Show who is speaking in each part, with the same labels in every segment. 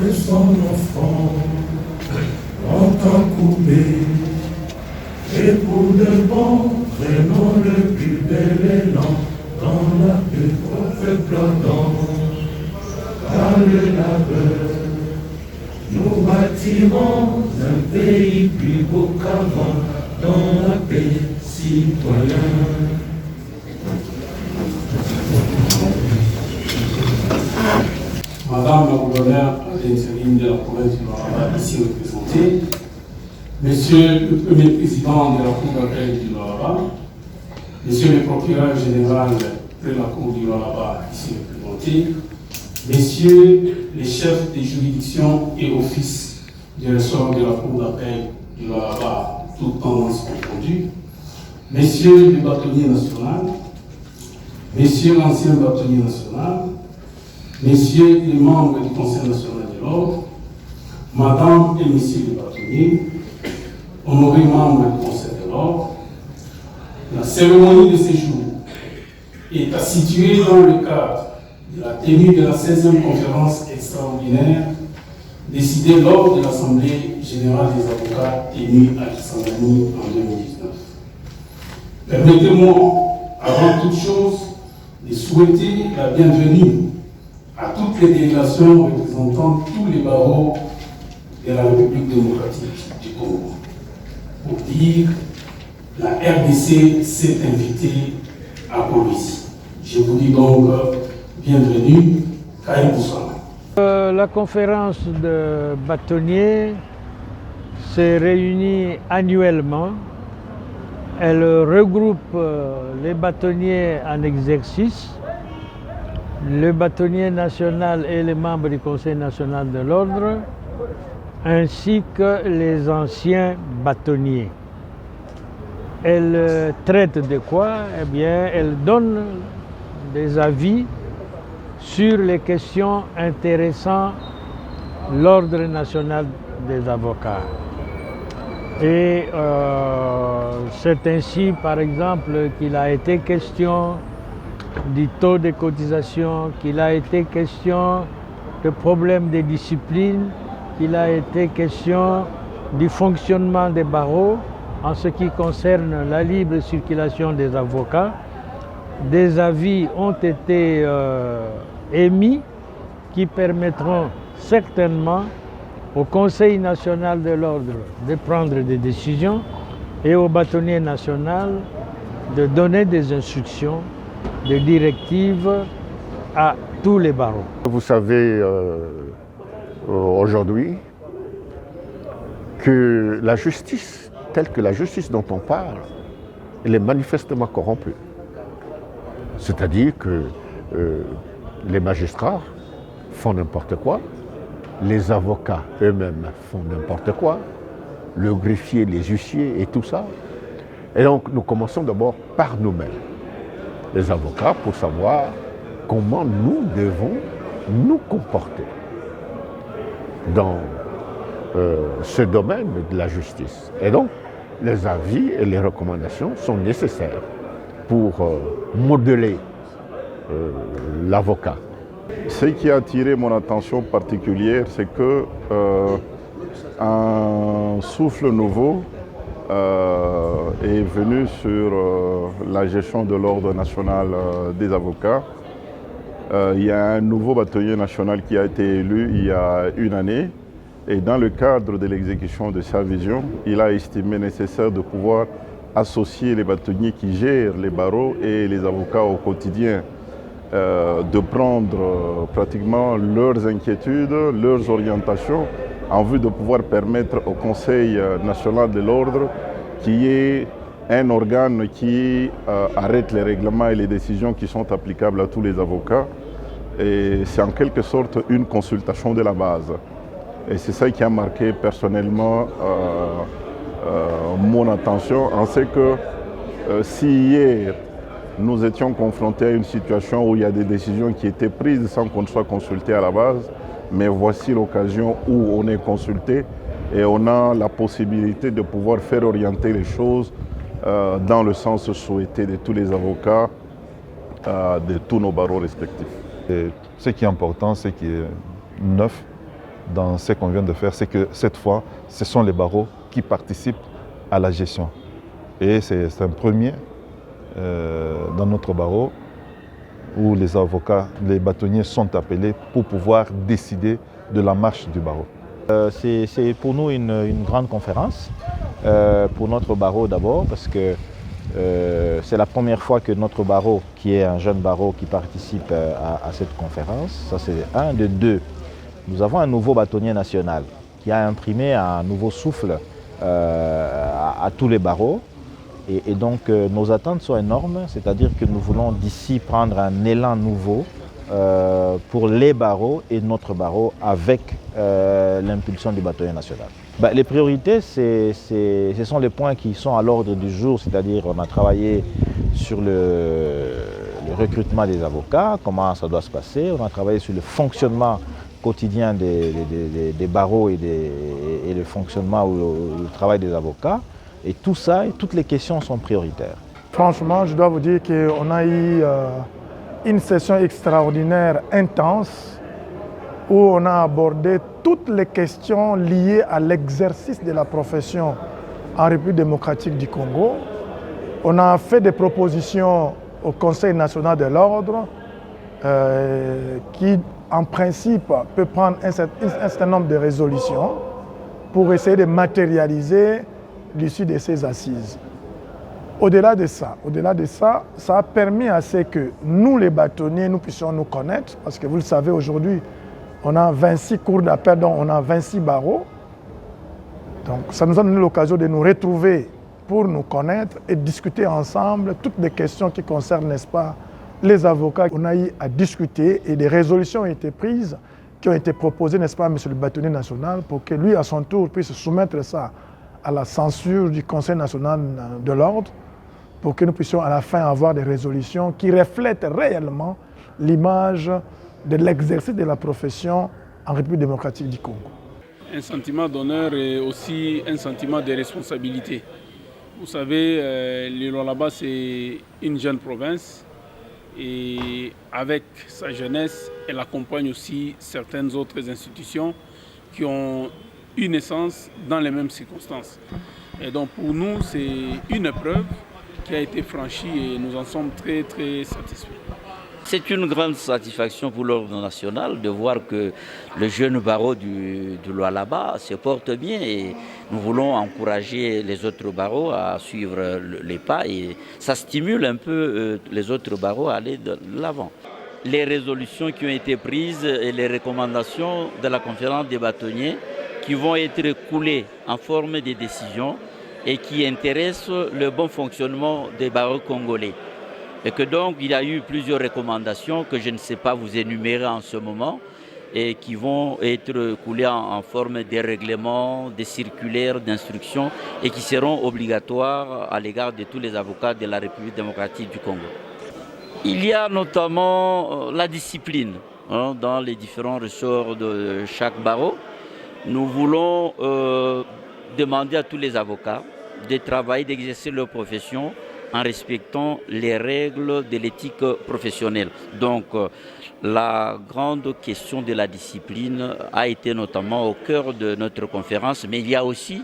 Speaker 1: de son enfant, longtemps coupé, et pour de bon, prenons le plus bel élan dans la paix prophète plombant. Dans le labeur, nous bâtirons un pays plus beau qu'avant, dans la paix citoyenne.
Speaker 2: Madame la gouverneure d'intérim de la province du Lualaba ici représentée, Monsieur le Premier Président de la Cour d'appel du Lualaba, Monsieur le Procureur général de la Cour du Lualaba ici représenté, Messieurs les chefs des juridictions et offices du ressort de la Cour d'appel du Lualaba, toutes tendances confondues, Messieurs le bâtonnier national, Messieurs l'ancien bâtonnier national, Messieurs les membres du Conseil national de l'ordre, Madame et Messieurs les bâtonniers, honorés membres du Conseil de l'ordre, la cérémonie de séjour est située dans le cadre de la tenue de la 16e conférence extraordinaire décidée lors de l'Assemblée générale des avocats tenue à Kisangani en 2019. Permettez-moi, avant toute chose, de souhaiter la bienvenue à toutes les délégations représentant tous les barreaux de la République démocratique du Congo. Pour dire, la RDC s'est invitée à Colombie. Je vous dis donc bienvenue, Kaï Boussama.
Speaker 3: La conférence de bâtonniers se réunit annuellement. Elle regroupe les bâtonniers en exercice, le bâtonnier national et les membres du Conseil national de l'ordre, ainsi que les anciens bâtonniers. Elle traite de quoi? Eh bien, elle donne des avis sur les questions intéressant l'ordre national des avocats. Et c'est ainsi, par exemple, qu'il a été question du taux de cotisation, qu'il a été question de problèmes de discipline, qu'il a été question du fonctionnement des barreaux en ce qui concerne la libre circulation des avocats. Des avis ont été émis qui permettront certainement au Conseil national de l'ordre de prendre des décisions et au bâtonnier national de donner des instructions, des directives à tous les barreaux.
Speaker 4: Vous savez aujourd'hui que la justice, telle que la justice dont on parle, elle est manifestement corrompue. C'est-à-dire que les magistrats font n'importe quoi, les avocats eux-mêmes font n'importe quoi, le greffier, les huissiers et tout ça. Et donc nous commençons d'abord par nous-mêmes, les avocats, pour savoir comment nous devons nous comporter dans ce domaine de la justice. Et donc les avis et les recommandations sont nécessaires pour modeler l'avocat.
Speaker 5: Ce qui a attiré mon attention particulière, c'est que un souffle nouveau est venu sur la gestion de l'ordre national des avocats. Il y a un nouveau bâtonnier national qui a été élu il y a une année, et dans le cadre de l'exécution de sa vision, il a estimé nécessaire de pouvoir associer les bâtonniers qui gèrent les barreaux et les avocats au quotidien, de prendre pratiquement leurs inquiétudes, leurs orientations, en vue de pouvoir permettre au Conseil national de l'ordre, qui est un organe qui arrête les règlements et les décisions qui sont applicables à tous les avocats. Et c'est en quelque sorte une consultation de la base. Et c'est ça qui a marqué personnellement mon attention, en ce que si hier nous étions confrontés à une situation où il y a des décisions qui étaient prises sans qu'on soit consulté à la base, mais voici l'occasion où on est consulté et on a la possibilité de pouvoir faire orienter les choses dans le sens souhaité de tous les avocats, de tous nos barreaux respectifs. Et ce qui est important, ce qui est neuf dans ce qu'on vient de faire, c'est que cette fois, ce sont les barreaux qui participent à la gestion. Et c'est un premier dans notre barreau où les avocats, les bâtonniers sont appelés pour pouvoir décider de la marche du barreau.
Speaker 6: C'est pour nous une grande conférence, pour notre barreau d'abord, parce que c'est la première fois que notre barreau, qui est un jeune barreau, qui participe à cette conférence. Ça, c'est un. De deux, nous avons un nouveau bâtonnier national qui a imprimé un nouveau souffle à tous les barreaux. Et donc, nos attentes sont énormes, c'est-à-dire que nous voulons d'ici prendre un élan nouveau pour les barreaux et notre barreau avec l'impulsion du bâtonnier national. Les priorités, ce sont les points qui sont à l'ordre du jour, c'est-à-dire on a travaillé sur le recrutement des avocats, comment ça doit se passer, on a travaillé sur le fonctionnement quotidien des barreaux et le fonctionnement ou le travail des avocats. Et tout ça, toutes les questions sont prioritaires.
Speaker 7: Franchement, je dois vous dire qu'on a eu une session extraordinaire, intense, où on a abordé toutes les questions liées à l'exercice de la profession en République démocratique du Congo. On a fait des propositions au Conseil national de l'ordre qui, en principe, peut prendre un certain nombre de résolutions pour essayer de matérialiser l'issue de ces assises. Au-delà de ça, ça a permis à ce que nous, les bâtonniers, nous puissions nous connaître, parce que vous le savez, aujourd'hui, on a 26 cours d'appel, donc on a 26 barreaux. Donc ça nous a donné l'occasion de nous retrouver pour nous connaître et discuter ensemble toutes les questions qui concernent, n'est-ce pas, les avocats. On a eu à discuter et des résolutions ont été prises, qui ont été proposées, n'est-ce pas, à M. le bâtonnier national, pour que lui, à son tour, puisse soumettre ça à la censure du Conseil national de l'ordre, pour que nous puissions à la fin avoir des résolutions qui reflètent réellement l'image de l'exercice de la profession en République démocratique du Congo.
Speaker 2: Un sentiment d'honneur et aussi un sentiment de responsabilité. Vous savez, le Lualaba, c'est une jeune province et avec sa jeunesse, elle accompagne aussi certaines autres institutions qui ont une naissance dans les mêmes circonstances. Et donc pour nous, c'est une épreuve qui a été franchie et nous en sommes très très satisfaits.
Speaker 8: C'est une grande satisfaction pour l'ordre national de voir que le jeune barreau du Lualaba se porte bien et nous voulons encourager les autres barreaux à suivre les pas et ça stimule un peu les autres barreaux à aller de l'avant. Les résolutions qui ont été prises et les recommandations de la conférence des bâtonniers qui vont être coulées en forme de décisions et qui intéressent le bon fonctionnement des barreaux congolais. Et que donc il y a eu plusieurs recommandations que je ne sais pas vous énumérer en ce moment et qui vont être coulées en forme de règlements, de circulaires, d'instructions et qui seront obligatoires à l'égard de tous les avocats de la République démocratique du Congo. Il y a notamment la discipline dans les différents ressorts de chaque barreau. Nous voulons demander à tous les avocats de travailler, d'exercer leur profession en respectant les règles de l'éthique professionnelle. Donc, la grande question de la discipline a été notamment au cœur de notre conférence, mais il y a aussi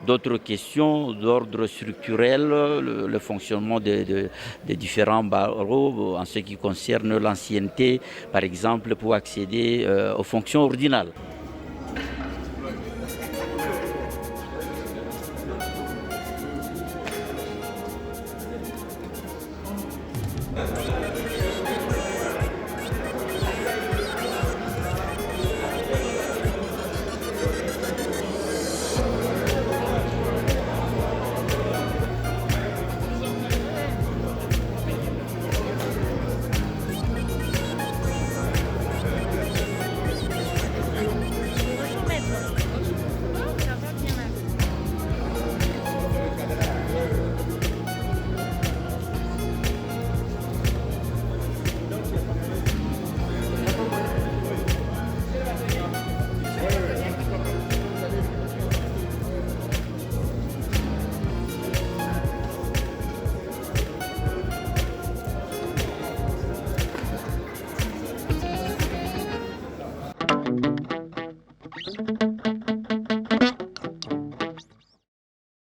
Speaker 8: d'autres questions d'ordre structurel, le fonctionnement des différents barreaux en ce qui concerne l'ancienneté, par exemple, pour accéder aux fonctions ordinales.